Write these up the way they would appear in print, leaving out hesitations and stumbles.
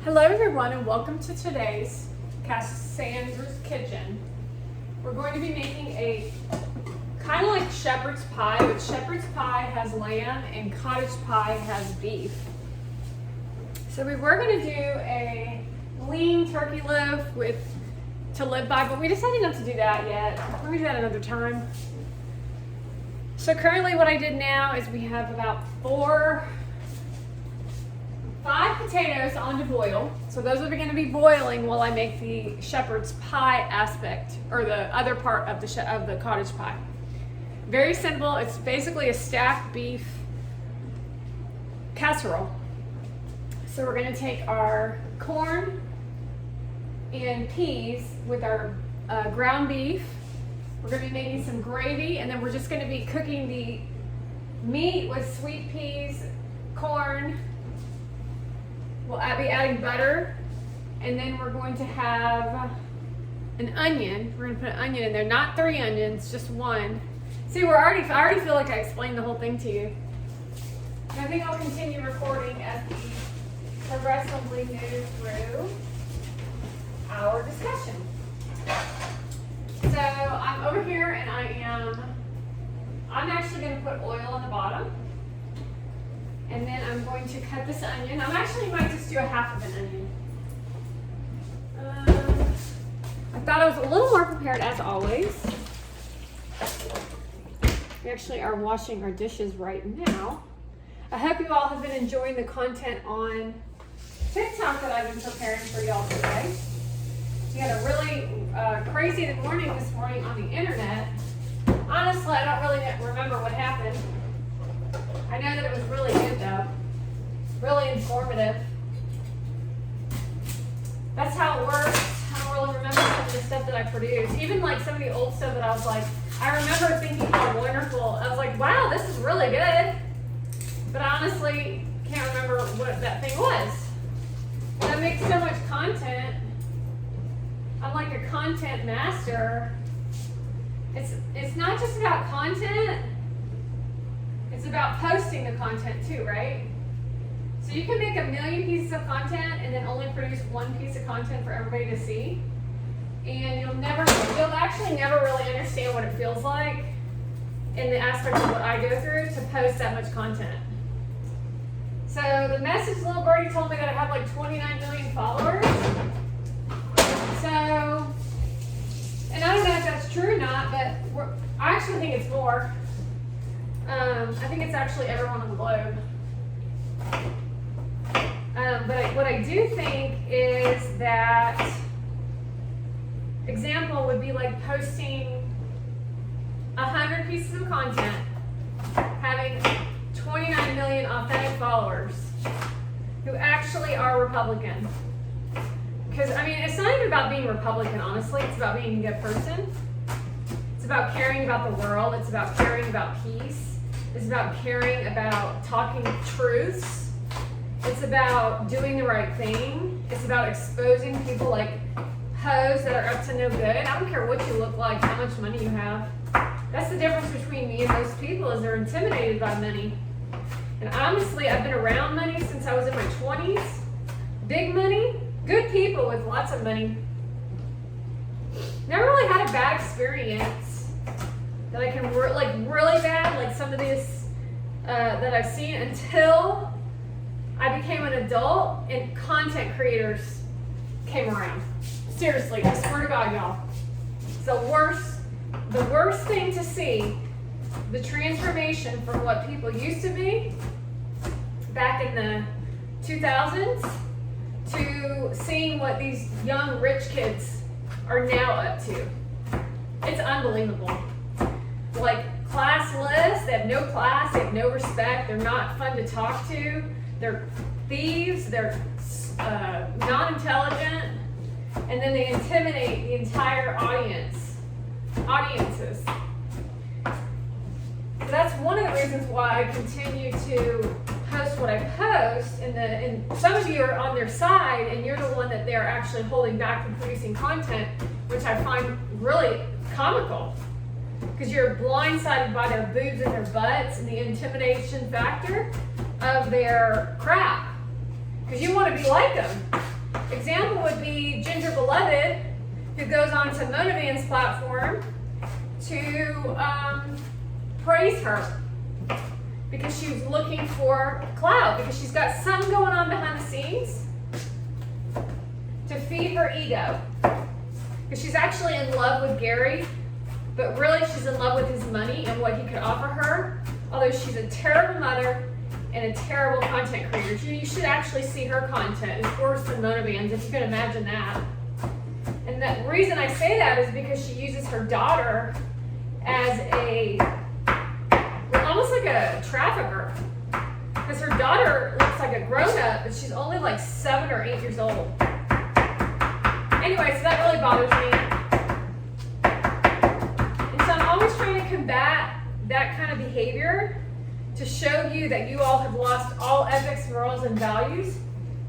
Hello everyone and welcome to today's Cassandra's Kitchen. We're going to be making a kind of like shepherd's pie, but shepherd's pie has lamb and cottage pie has beef. So we were going to do a lean turkey loaf to live by, but we decided not to do that yet. We're going to do that another time. So currently what I did now is we have about 5 potatoes on to boil. So those are going to be boiling while I make the shepherd's pie aspect, or the other part of the cottage pie. Very simple. It's basically a stacked beef casserole. So we're going to take our corn and peas with our ground beef. We're going to be making some gravy, and then we're just going to be cooking the meat with sweet peas, corn. We'll be adding butter, and then we're going to have an onion. We're going to put an onion in there, not 3 onions, just 1. See, I already feel like I explained the whole thing to you. And I think I'll continue recording as we progressively move through our discussion. So I'm over here, and I'm actually going to put oil on the bottom. And then I'm going to cut this onion. I might just do a half of an onion. I thought I was a little more prepared as always. We actually are washing our dishes right now. I hope you all have been enjoying the content on TikTok that I've been preparing for y'all today. We had a really crazy morning this morning on the internet. Honestly, I don't really remember what happened. I know that it was really good though, really informative. That's how it works. I don't really remember some of the stuff that I produced. Even like some of the old stuff that I was like, I remember thinking how wonderful. I was like, wow, this is really good. But I honestly can't remember what that thing was. And I make so much content. I'm like a content master. It's not just about content. It's about posting the content too, right? So you can make 1 million pieces of content and then only produce 1 piece of content for everybody to see. And you'll actually never really understand what it feels like in the aspect of what I go through to post that much content. So the message little birdie told me that I have like 29 million followers. So, and I don't know if that's true or not, but I actually think it's more. I think it's actually everyone on the globe. But what I do think is that example would be like posting 100 pieces of content, having 29 million authentic followers who actually are Republican. Because, I mean, it's not even about being Republican, honestly. It's about being a good person. It's about caring about the world. It's about caring about peace. It's about caring about talking truths. It's about doing the right thing. It's about exposing people like hoes that are up to no good. I don't care what you look like, how much money you have. That's the difference between me and most people, is they're intimidated by money. And honestly, I've been around money since I was in my 20s. Big money, good people with lots of money. Never really had a bad experience that I can really bad, like some of this that I've seen, until I became an adult and content creators came around. Seriously, I swear to God, y'all. It's the worst thing to see, the transformation from what people used to be back in the 2000s to seeing what these young rich kids are now up to. It's unbelievable. Like classless, they have no class, they have no respect, they're not fun to talk to, they're thieves, they're non-intelligent, and then they intimidate the entire audiences. So that's one of the reasons why I continue to post what I post, and some of you are on their side, and you're the one that they're actually holding back from producing content, which I find really comical. Because you're blindsided by their boobs and their butts and the intimidation factor of their crap. Because you want to be like them. Example would be Ginger Beloved, who goes on to Motivan's platform to praise her because she was looking for clout, because she's got something going on behind the scenes to feed her ego. Because she's actually in love with Gary, but really she's in love with his money and what he could offer her, although she's a terrible mother and a terrible content creator. You should actually see her content. It's worse than Motivan's, if you can imagine that. And the reason I say that is because she uses her daughter as almost like a trafficker. Because her daughter looks like a grown-up, but she's only like 7 or 8 years old. Anyway, so that really bothers me. And so I'm always trying to combat that kind of behavior to show you that you all have lost all ethics, morals, and values,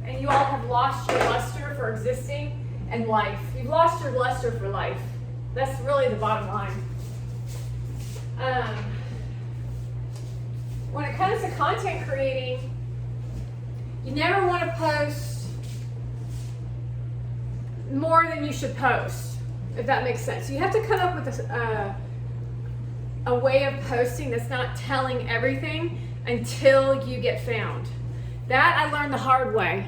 and you all have lost your luster for existing and life. You've lost your luster for life. That's really the bottom line. When it comes to content creating, you never want to post more than you should post, if that makes sense. You have to come up with a way of posting that's not telling everything until you get found. That I learned the hard way.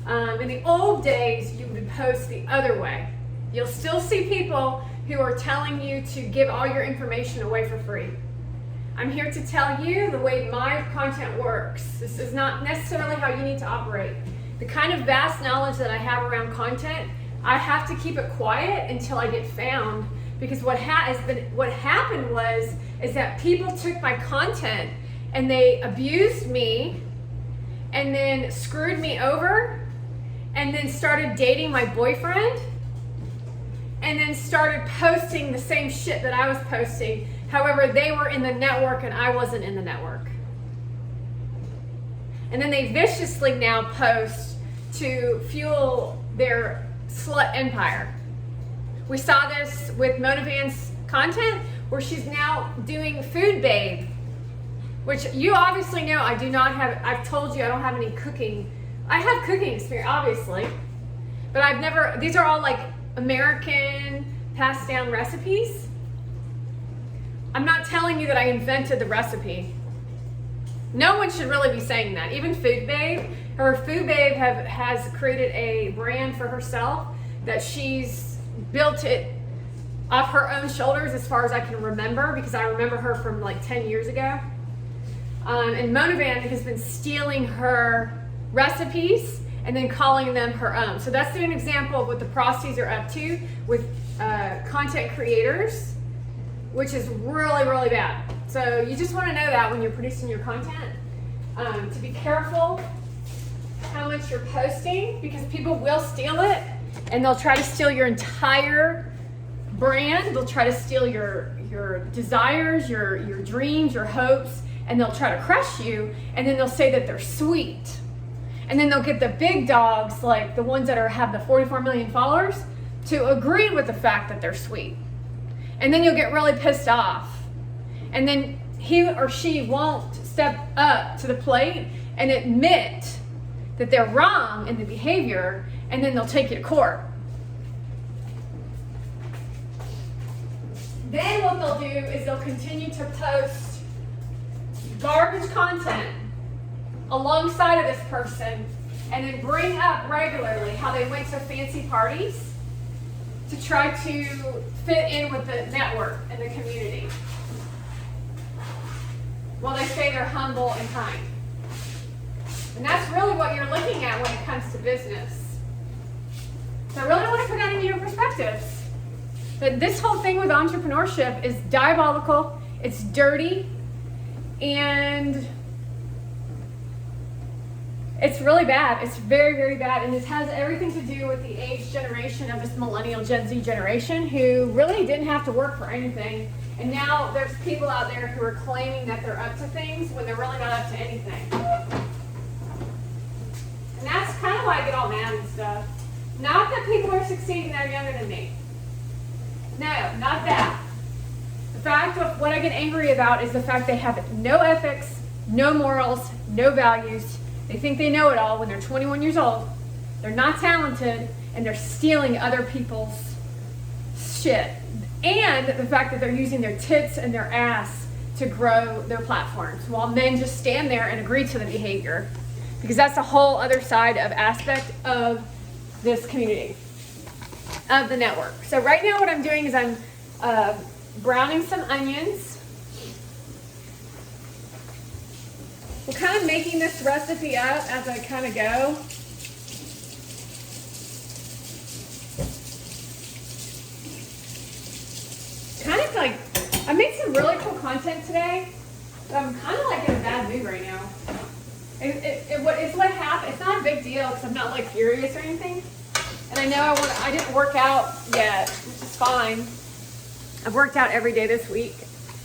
In the old days, you would post the other way. You'll still see people who are telling you to give all your information away for free. I'm here to tell you the way my content works. This is not necessarily how you need to operate. The kind of vast knowledge that I have around content, I have to keep it quiet until I get found, because what happened is that people took my content and they abused me and then screwed me over and then started dating my boyfriend and then started posting the same shit that I was posting. However, they were in the network and I wasn't in the network. And then they viciously now post to fuel their slut empire. We saw this with Motivan's content, where she's now doing Food Babe, which you obviously know I do not have. I've told you I don't have any cooking. I have cooking experience, obviously, but I've never, these are all like American passed down recipes. I'm not telling you that I invented the recipe. No one should really be saying that. Even Food Babe, Food Babe has created a brand for herself that she's built it off her own shoulders as far as I can remember, because I remember her from like 10 years ago. And Motivan has been stealing her recipes and then calling them her own. So that's an example of what the Prosties are up to with content creators, which is really, really bad. So you just want to know that when you're producing your content, to be careful how much you're posting, because people will steal it and they'll try to steal your entire brand. They'll try to steal your desires, your dreams, your hopes, and they'll try to crush you, and then they'll say that they're sweet. And then they'll get the big dogs, like the ones that have the 44 million followers, to agree with the fact that they're sweet. And then you'll get really pissed off. And then he or she won't step up to the plate and admit that they're wrong in the behavior, and then they'll take you to court. Then what they'll do is they'll continue to post garbage content alongside of this person, and then bring up regularly how they went to fancy parties to try to fit in with the network and the community, while they say they're humble and kind. And that's really what you're looking at when it comes to business. So I really want to put that into your perspectives. That this whole thing with entrepreneurship is diabolical, it's dirty, and it's really bad. It's very, very bad. And this has everything to do with the age generation of this millennial Gen Z generation, who really didn't have to work for anything. And now there's people out there who are claiming that they're up to things when they're really not up to anything. And that's kind of why I get all mad and stuff. Not that people are succeeding that are younger than me. No, not that. The fact of what I get angry about is the fact they have no ethics, no morals, no values. They think they know it all when they're 21 years old. They're not talented, and they're stealing other people's shit. And the fact that they're using their tits and their ass to grow their platforms, while men just stand there and agree to the behavior. Because that's a whole other side of aspect of this community, of the network. So right now what I'm doing is I'm browning some onions. We're kind of making this recipe up as I kind of go. Kind of like, I made some really cool content today, but I'm kind of like in a bad mood right now. It's what happened. It's not a big deal because I'm not like furious or anything. And I know I didn't work out yet, which is fine. I've worked out every day this week.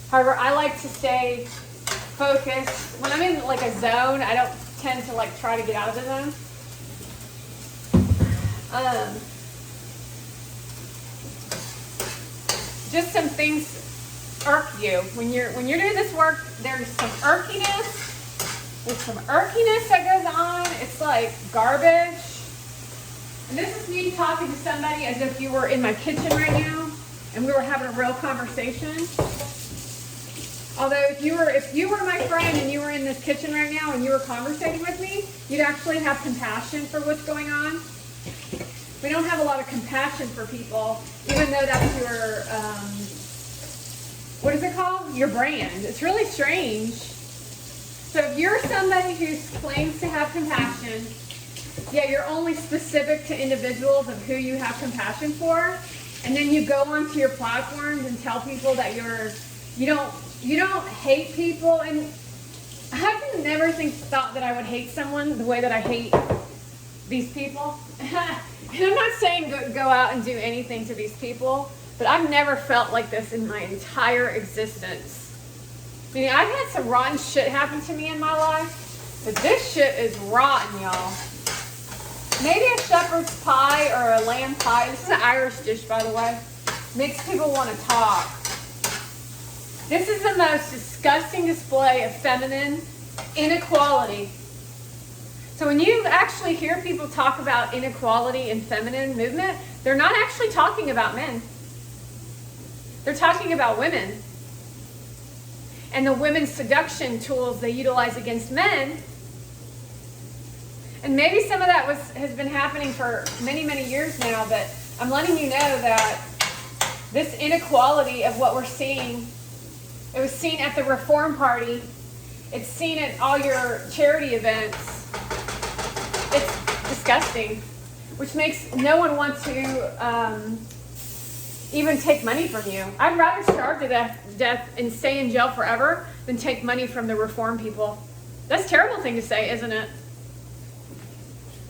However, I like to stay focused. When I'm in like a zone, I don't tend to like try to get out of the zone. Just some things irk you. When you're doing this work, there's some irkiness. There's some irkiness that goes on. It's like garbage. And this is me talking to somebody as if you were in my kitchen right now and we were having a real conversation. Although if you were my friend and you were in this kitchen right now and you were conversating with me, you'd actually have compassion for what's going on. We don't have a lot of compassion for people, even though that's your, what is it called? Your brand. It's really strange. So if you're somebody who claims to have compassion, yeah, you're only specific to individuals of who you have compassion for, and then you go onto your platforms and tell people that you don't hate people. And I've never thought that I would hate someone the way that I hate these people. And I'm not saying go out and do anything to these people, but I've never felt like this in my entire existence. I mean, I've had some rotten shit happen to me in my life, but this shit is rotten, y'all. Maybe a shepherd's pie or a lamb pie. This is an Irish dish, by the way. Makes people want to talk. This is the most disgusting display of feminine inequality. So when you actually hear people talk about inequality and feminine movement, they're not actually talking about men. They're talking about women. And the women's seduction tools they utilize against men. And maybe some of that has been happening for many, many years now, but I'm letting you know that this inequality of what we're seeing, it was seen at the Reform Party. It's seen at all your charity events. It's disgusting, which makes no one want to even take money from you. I'd rather starve to death and stay in jail forever than take money from the reform people. That's a terrible thing to say, isn't it?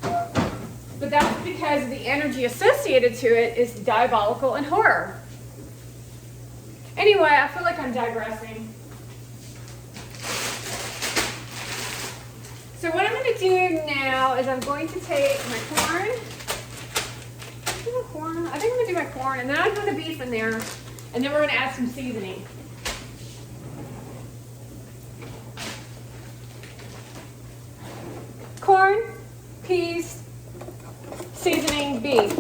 But that's because the energy associated to it is diabolical and horror. Anyway, I feel like I'm digressing. So what I'm going to do now is I'm going to take my corn. I think I'm going to do my corn, and then I'm going to beef in there, and then we're going to add some seasoning. Corn, peas, seasoning, beef.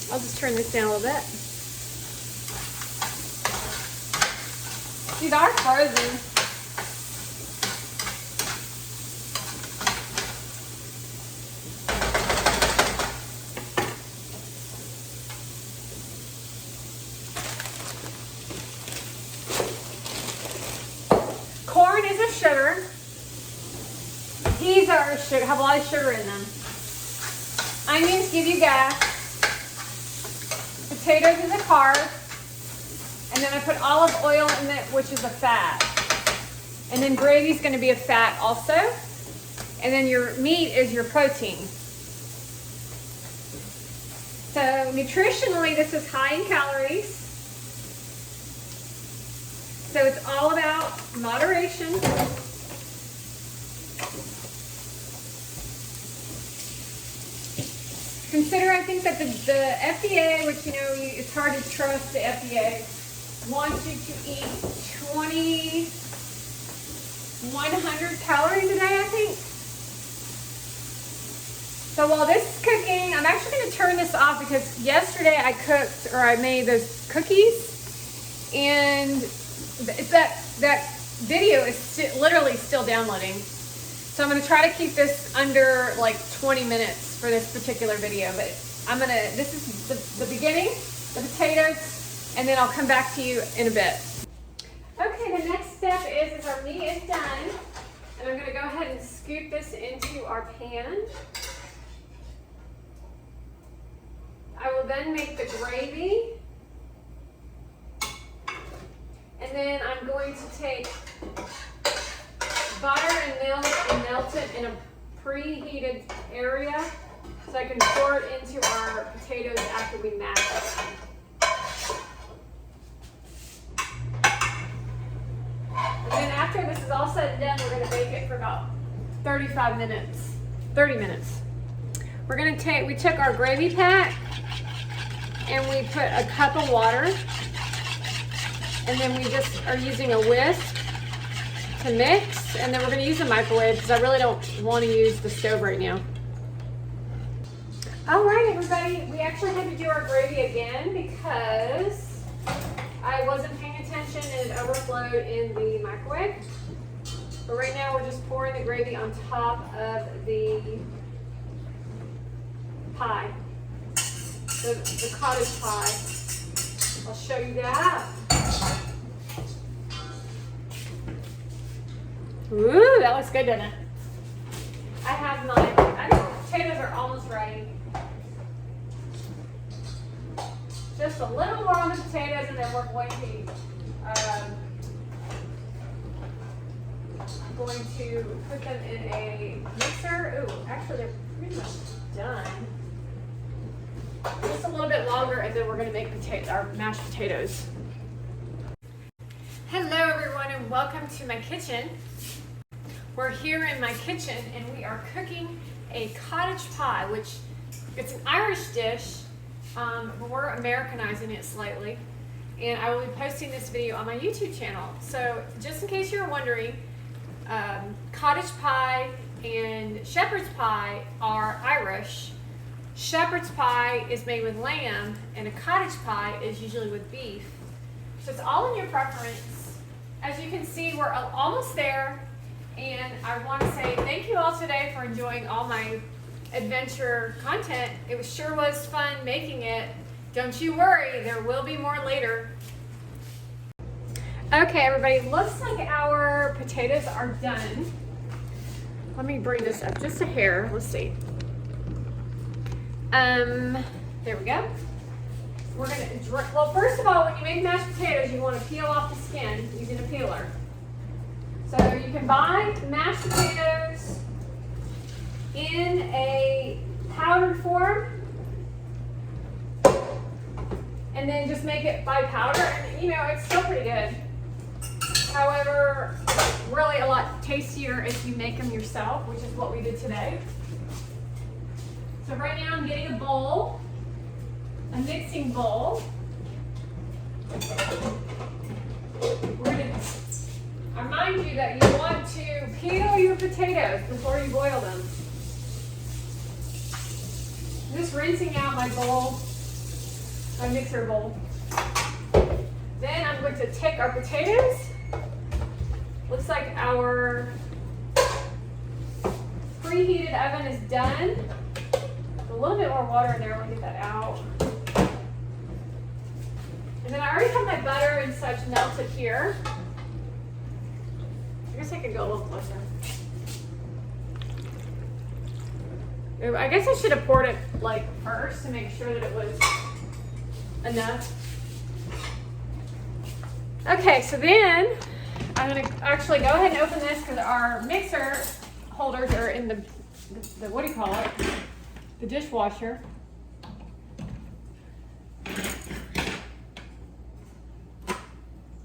I'll just turn this down a little bit. These are frozen. Corn is a sugar. Peas are sugar, have a lot of sugar in them. Onions give you gas. Potatoes is a carb, and then I put olive oil in it, which is a fat. And then gravy's gonna be a fat also. And then your meat is your protein. So nutritionally, this is high in calories. So it's all about moderation. Consider, I think that the FDA, which it's hard to trust the FDA, wants you to eat 2,100 calories a day, I think. So while this is cooking, I'm actually going to turn this off because yesterday I made those cookies, and that video is literally still downloading. So I'm going to try to keep this under like 20 minutes for this particular video, but this is the beginning, the potatoes, and then I'll come back to you in a bit. Okay, the next step is our meat is done, and I'm going to go ahead and scoop this into our pan. I will then make the gravy, and then I'm going to take butter and milk and melt it in a preheated area so I can pour it into our potatoes after we mash it. And then after this is all said and done, we're going to bake it for about 30 minutes. We took our gravy pack and we put a cup of water, and then we just are using a whisk to mix, and then we're going to use the microwave because I really don't want to use the stove right now. All right, everybody, we actually had to do our gravy again because I wasn't paying attention and it overflowed in the microwave. But right now we're just pouring the gravy on top of the pie, the cottage pie. I'll show you that. Ooh, that looks good, doesn't it? I think the potatoes are almost ready. Just a little more on the potatoes, and then we're going to put them in a mixer. Ooh, actually they're pretty much done. Just a little bit longer, and then we're going to make our mashed potatoes. Hello, everyone, and welcome to my kitchen. We're here in my kitchen, and we are cooking a cottage pie, which it's an Irish dish, but we're Americanizing it slightly. And I will be posting this video on my YouTube channel. So just in case you're wondering, cottage pie and shepherd's pie are Irish. Shepherd's pie is made with lamb, and a cottage pie is usually with beef. So it's all in your preference. As you can see, we're almost there. And I want to say thank you all today for enjoying all my adventure content. It sure was fun making it. Don't you worry, there will be more later. Okay, everybody, looks like our potatoes are done. Let me bring this up just a hair. Let's see. There we go. We're gonna well, first of all, when you make mashed potatoes, you want to peel off the skin using a peeler. So you can buy mashed potatoes in a powdered form, and then just make it by powder, and it's still pretty good. However, really a lot tastier if you make them yourself, which is what we did today. So right now I'm getting a bowl, a mixing bowl. I remind you that you want to peel your potatoes before you boil them. Just rinsing out my bowl, my mixer bowl. Then I'm going to take our potatoes. Looks like our preheated oven is done. A little bit more water in there, I want to get that out. And then I already have my butter and such melted here. I guess I could go a little closer. I guess I should have poured it first to make sure that it was enough. Okay, so then I'm gonna actually go ahead and open this because our mixer holders are in the what do you call it? The dishwasher.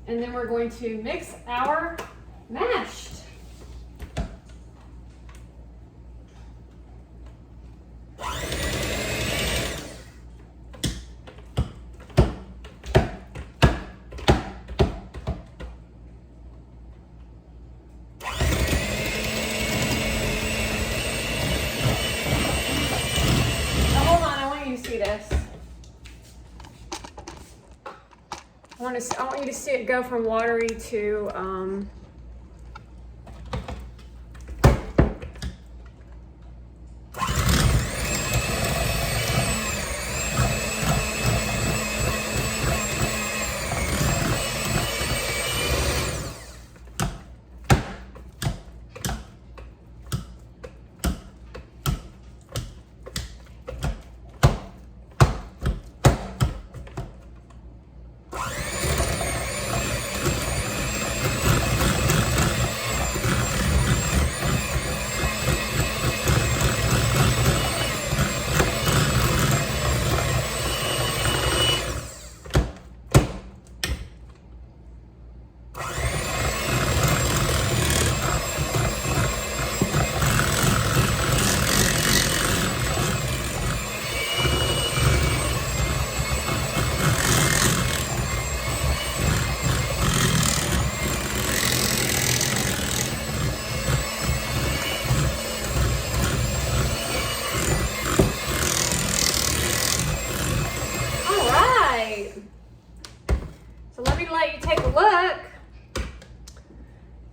And then we're going to mix our mashed. I want you to see it go from watery to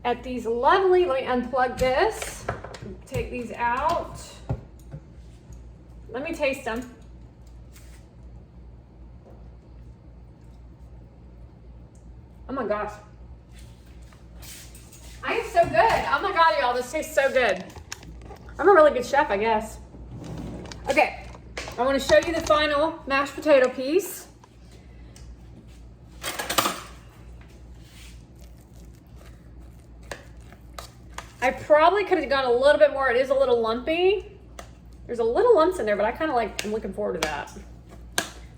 at these lovely, let me unplug this, take these out. Let me taste them. Oh my gosh. I am so good. Oh my God, y'all, this tastes so good. I'm a really good chef, I guess. Okay, I want to show you the final mashed potato piece. I probably could have gone a little bit more. It is a little lumpy. There's a little lumps in there, but I kind of like, I'm looking forward to that.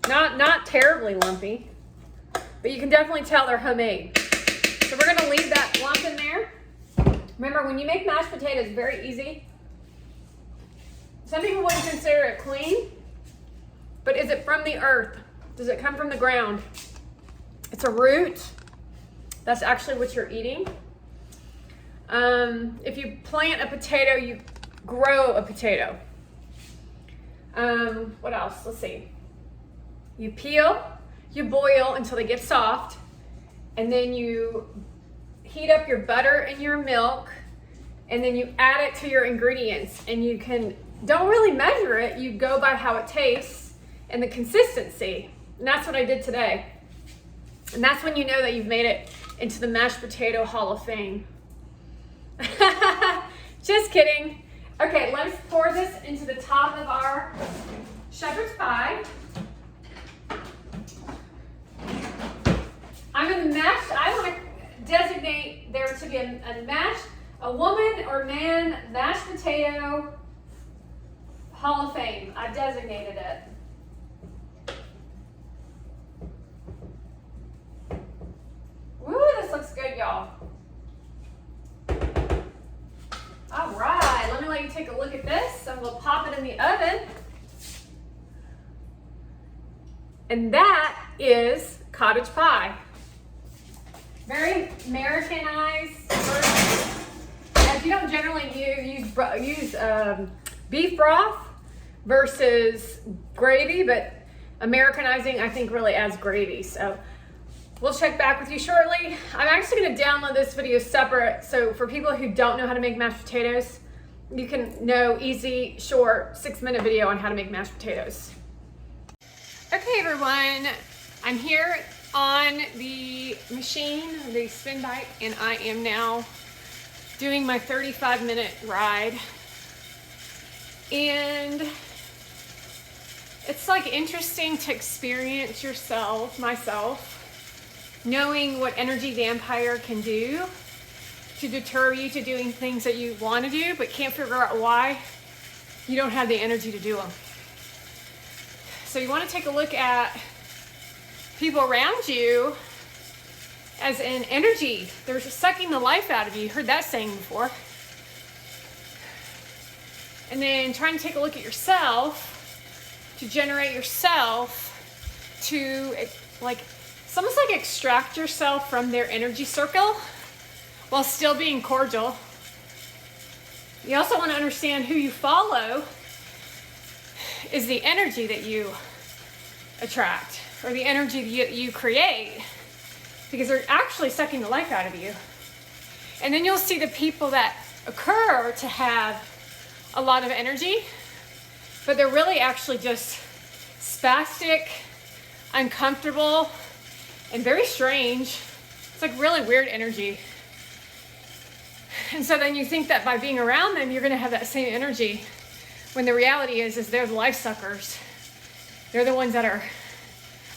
Not terribly lumpy, but you can definitely tell they're homemade. So we're gonna leave that lump in there. Remember, when you make mashed potatoes, very easy. Some people wouldn't consider it clean, but is it from the earth? Does it come from the ground? It's a root. That's actually what you're eating. If you plant a potato, you grow a potato. What else? Let's see. You peel, you boil until they get soft, and then you heat up your butter and your milk, and then you add it to your ingredients, and you don't really measure it, you go by how it tastes and the consistency. And that's what I did today. And that's when you know that you've made it into the Mashed Potato Hall of Fame. Just kidding. Okay, let's pour this into the top of our shepherd's pie. I want to designate there to be a woman or man mashed potato Hall of Fame. I designated it. Woo, this looks good, y'all. All right, let you take a look at this. I'm gonna pop it in the oven. And that is cottage pie. Very Americanized version. As you don't generally use beef broth versus gravy, but Americanizing, I think, really adds gravy. So we'll check back with you shortly. I'm actually going to download this video separate, so for people who don't know how to make mashed potatoes, you can know easy, short, 6-minute video on how to make mashed potatoes. Okay, everyone, I'm here on the machine, the spin bike, and I am now doing my 35-minute ride. And it's like interesting to experience myself, knowing what Energy Vampire can do to deter you to doing things that you want to do but can't figure out why you don't have the energy to do them. So you want to take a look at people around you as an energy. They're sucking the life out of you. You heard that saying before. And then try and take a look at yourself to generate yourself to, like, it's almost like extract yourself from their energy circle while still being cordial. You also want to understand who you follow is the energy that you attract, or the energy that you create, because they're actually sucking the life out of you. And then you'll see the people that occur to have a lot of energy, but they're really actually just spastic, uncomfortable, and very strange. It's like really weird energy. And so then you think that by being around them, you're gonna have that same energy, when the reality is they're the life suckers. They're the ones that are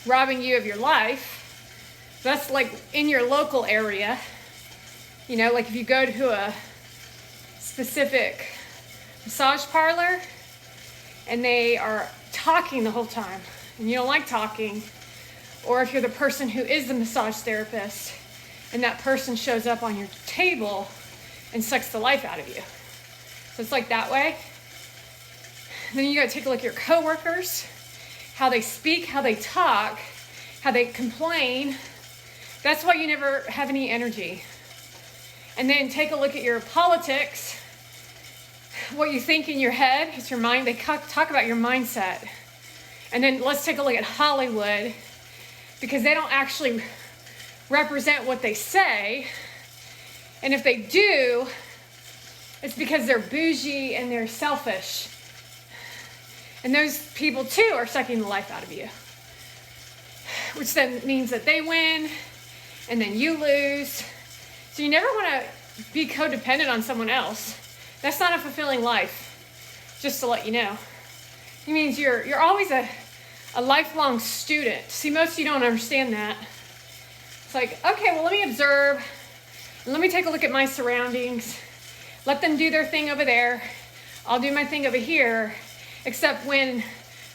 robbing you of your life. That's like in your local area. You know, like if you go to a specific massage parlor and they are talking the whole time and you don't like talking, or if you're the person who is the massage therapist and that person shows up on your table and sucks the life out of you. So it's like that way. And then you gotta take a look at your coworkers, how they speak, how they talk, how they complain. That's why you never have any energy. And then take a look at your politics, what you think in your head. It's your mind. They talk about your mindset. And then let's take a look at Hollywood, because they don't actually represent what they say. And if they do, it's because they're bougie and they're selfish. And those people too are sucking the life out of you, which then means that they win and then you lose. So you never want to be codependent on someone else. That's not a fulfilling life, just to let you know. It means you're always a lifelong student. See, most of you don't understand that. It's like, okay, well, let me observe and let me take a look at my surroundings. Let them do their thing over there. I'll do my thing over here. Except when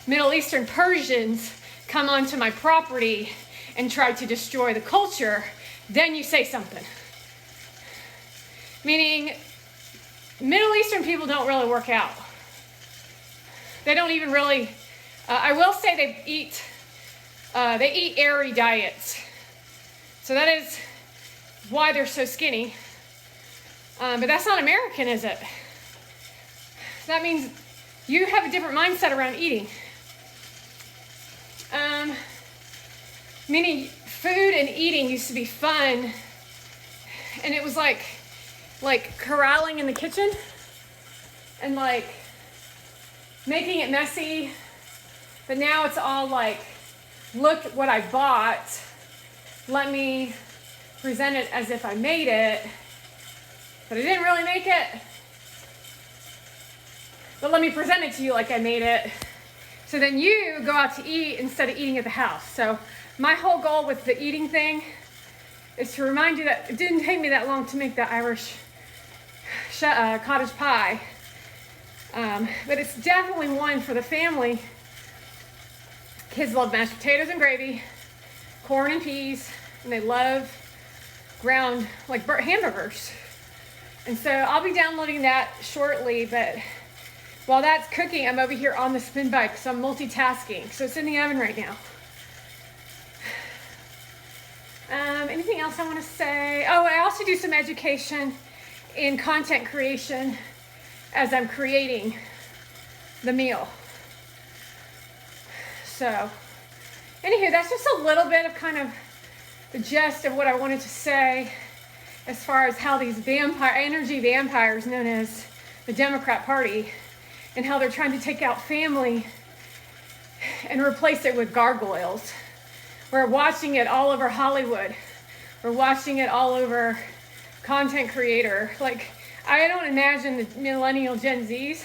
Middle Eastern Persians come onto my property and try to destroy the culture, then you say something. Meaning, Middle Eastern people don't really work out. They don't even really, I will say they eat airy diets. So that is why they're so skinny. But that's not American, is it? That means you have a different mindset around eating. Meaning food and eating used to be fun, and it was like corralling in the kitchen and like making it messy. But now it's all like, look what I bought. Let me present it as if I made it, but I didn't really make it. But let me present it to you like I made it. So then you go out to eat instead of eating at the house. So my whole goal with the eating thing is to remind you that it didn't take me that long to make that Irish cottage pie. But it's definitely one for the family. Kids love mashed potatoes and gravy, corn and peas, and they love ground, like hamburgers. And so I'll be downloading that shortly, but while that's cooking, I'm over here on the spin bike, so I'm multitasking. So it's in the oven right now. Anything else I want to say? Oh, I also do some education in content creation as I'm creating the meal. So, anywho, that's just a little bit of kind of the gist of what I wanted to say as far as how these energy vampires, known as the Democrat Party, and how they're trying to take out family and replace it with gargoyles. We're watching it all over Hollywood. We're watching it all over content creator. Like, I don't imagine the millennial Gen Zs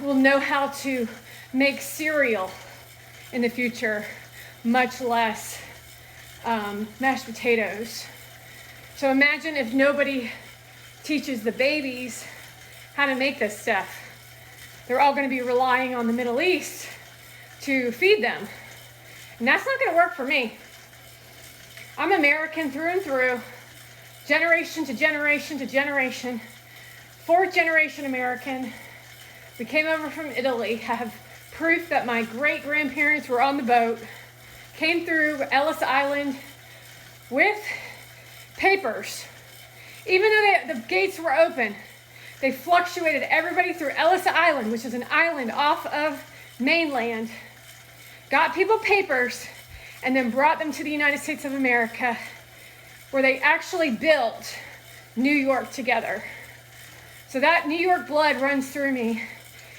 will know how to make cereal in the future, much less mashed potatoes. So imagine if nobody teaches the babies how to make this stuff. They're all going to be relying on the Middle East to feed them. And that's not going to work for me. I'm American through and through, generation to generation to generation, fourth generation American. We came over from Italy, have proof that my great-grandparents were on the boat, came through Ellis Island with papers. Even though the gates were open, they fluctuated everybody through Ellis Island, which is an island off of mainland, got people papers, and then brought them to the United States of America, where they actually built New York together. So that New York blood runs through me,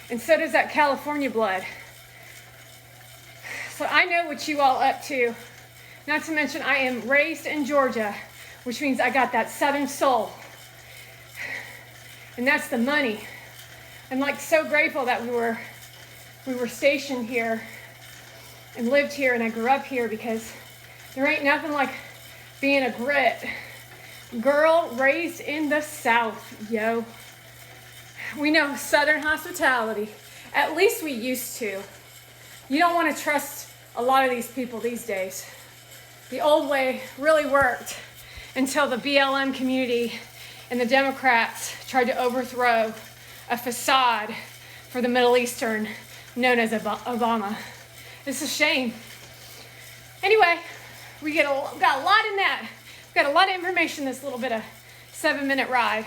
and so does that California blood. So I know what you all up to. Not to mention I am raised in Georgia, which means I got that Southern soul. And that's the money. I'm like so grateful that we were stationed here and lived here, and I grew up here, because there ain't nothing like being a grit girl raised in the South, yo. We know Southern hospitality. At least we used to. You don't want to trust a lot of these people these days. The old way really worked until the BLM community and the Democrats tried to overthrow a facade for the Middle Eastern known as Obama. It's a shame. Anyway, we got a lot in that. We've got a lot of information in this little bit of 7-minute ride.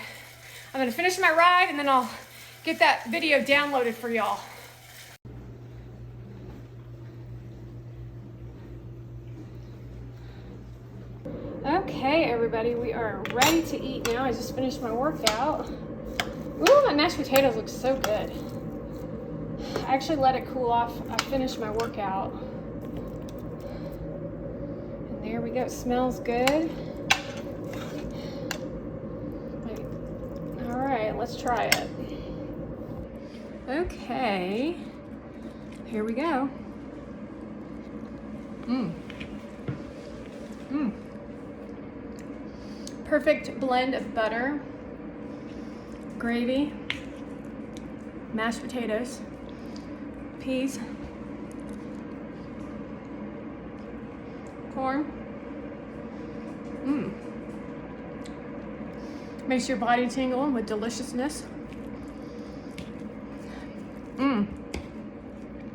I'm gonna finish my ride and then I'll get that video downloaded for y'all. Okay, everybody, we are ready to eat now. I just finished my workout. Ooh, my mashed potatoes look so good. I actually let it cool off. I finished my workout. And there we go. It smells good. All right, let's try it. Okay, here we go. Perfect blend of butter, gravy, mashed potatoes, peas, corn. Makes your body tingle with deliciousness.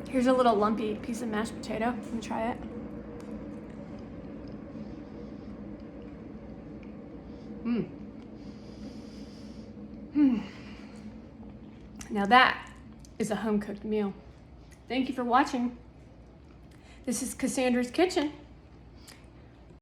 Here's a little lumpy piece of mashed potato. Let me try it. Now that is a home-cooked meal. Thank you for watching. This is Cassandra's Kitchen.